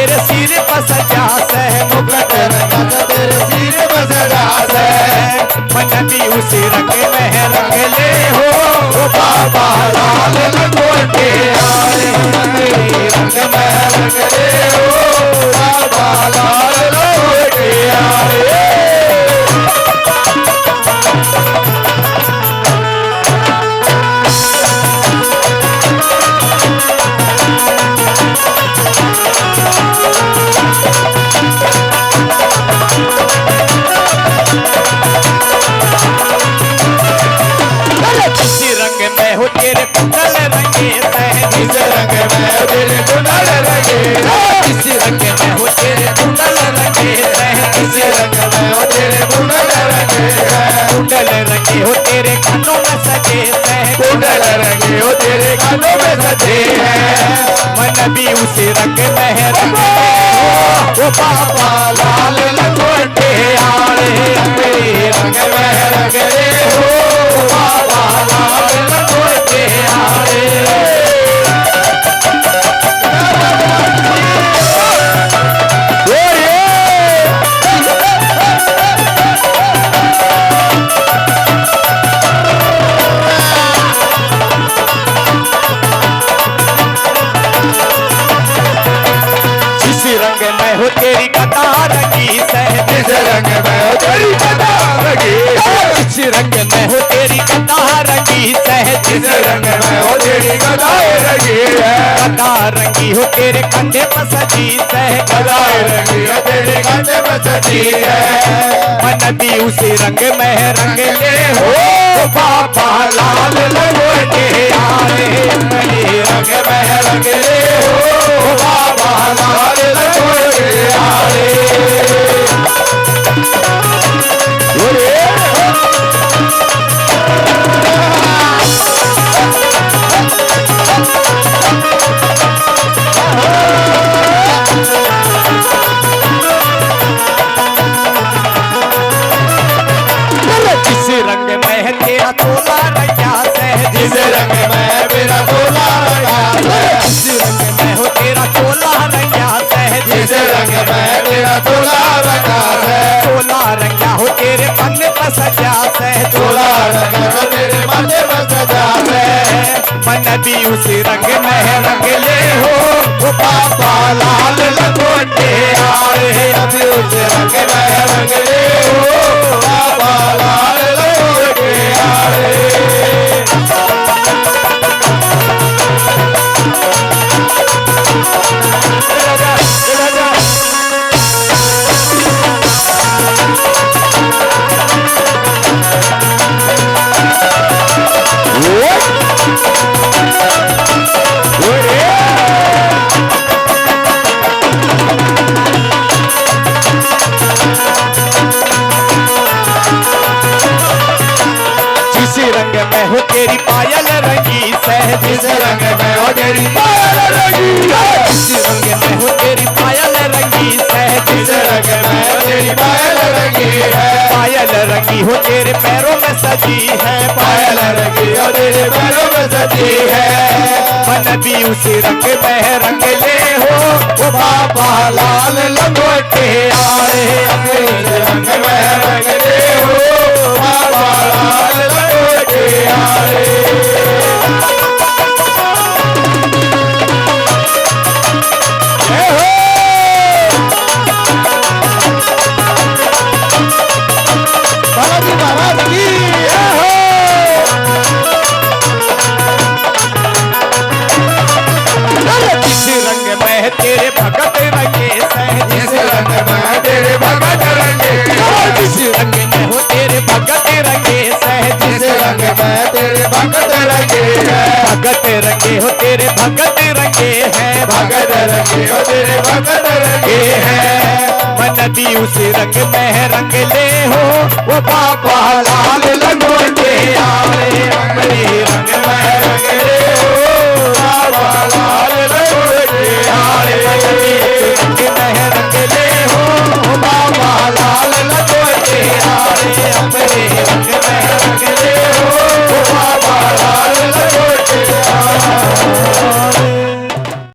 तेरे सिर पर सजा से, मुकुट रंगा सा तेरे सिर पर सजा से, मन भी उसी रंग में रंग ले हो, ओ बाबा लाल लंगोटे आए, रंग में रंग ले हो, बाबा लाल लंगोटे आए। जिस रंग में हो तेरे कुंडल रंगे से, जिस रंग में हो तेरे कुंडल रंगे, जिस रंग में हो तेरे कुंडल रंगे से, जिस रंग में हो तेरे कुंडल रंगे, कुंडल रंगे हो तेरे कानों में सजे से, कुंडल रंगे हो तेरे कानों में सजे हैं, मन भी उसी रंग में रंग ले हो, ओ बाबा लाल लंगोटे आए, रंग में रंग ले हो, बाबा लाल लंगोटे आए। जिस रंग में हो तेरी गदा रंगी से, जिस रंग में हो तेरी गदा रंगी, जिस रंग में हो तेरी गदा रंगी से, जिस रंग में हो तेरी गदा रंगी है, गदा रंगी हो तेरे कंधे पर सजी से, गदा रंगी हो तेरे कांधे पर सजी है, मन भी उसी रंग में रंग ले हो, ओ बाबा लाल लंगोटे आए, रंग में रंग ले हो, बाबा लाल लंगोटे आए। जिस रंग में है तेरा तोला रंगा से, जिस रंग में मेरा तोला रंगा है, जिस रंग में हो तेरा तोला रंगा से, जिस रंग में मेरा तोला रंगा है, तोला रंगा हो तेरे पन्ने पर सजा से, तोला रंगा हो तेरे माथे पर सजा है, मन भी उसी रंग में रंग ले हो, ओ बाबा लाल लंगोटे आए, अभी उस रंग में रंग ले हो, बाबा लाल लंगोटे आए। जिस रंग में हो तेरी पायल रंगी से, जिस रंग में हो तेरी पायल रंगी है, जिस रंग में हो तेरी पायल रंगी से, जिस रंग में हो तेरी पायल रंगी है, पायल रंगी हो तेरे पैरों में सजी है, पायल रंगी हो तेरे पैरों में सजी है, मन भी उसी रंग में रंग ले हो, ओ बाबा लाल लंगोटे आए, अपने रंग में रंग ले हो, बाबा लाल लंगोटे आए। बालाजी महाराज की जय हो। जिस रंग में तेरे भगत रंगे से, जिस रंग में तेरे भगत रंगे, जिस रंग में हो तेरे भगत रंगे से, जिस रंग में तेरे भगत रंगे है, भगत रंगे हो तेरे भगत रंगे हैं, भगत रंगे हो तेरे भगत रंगे हैं, मन भी उसी रंग में रंग ले हो, वो बाबा लाल लंगोटे आए, अमरी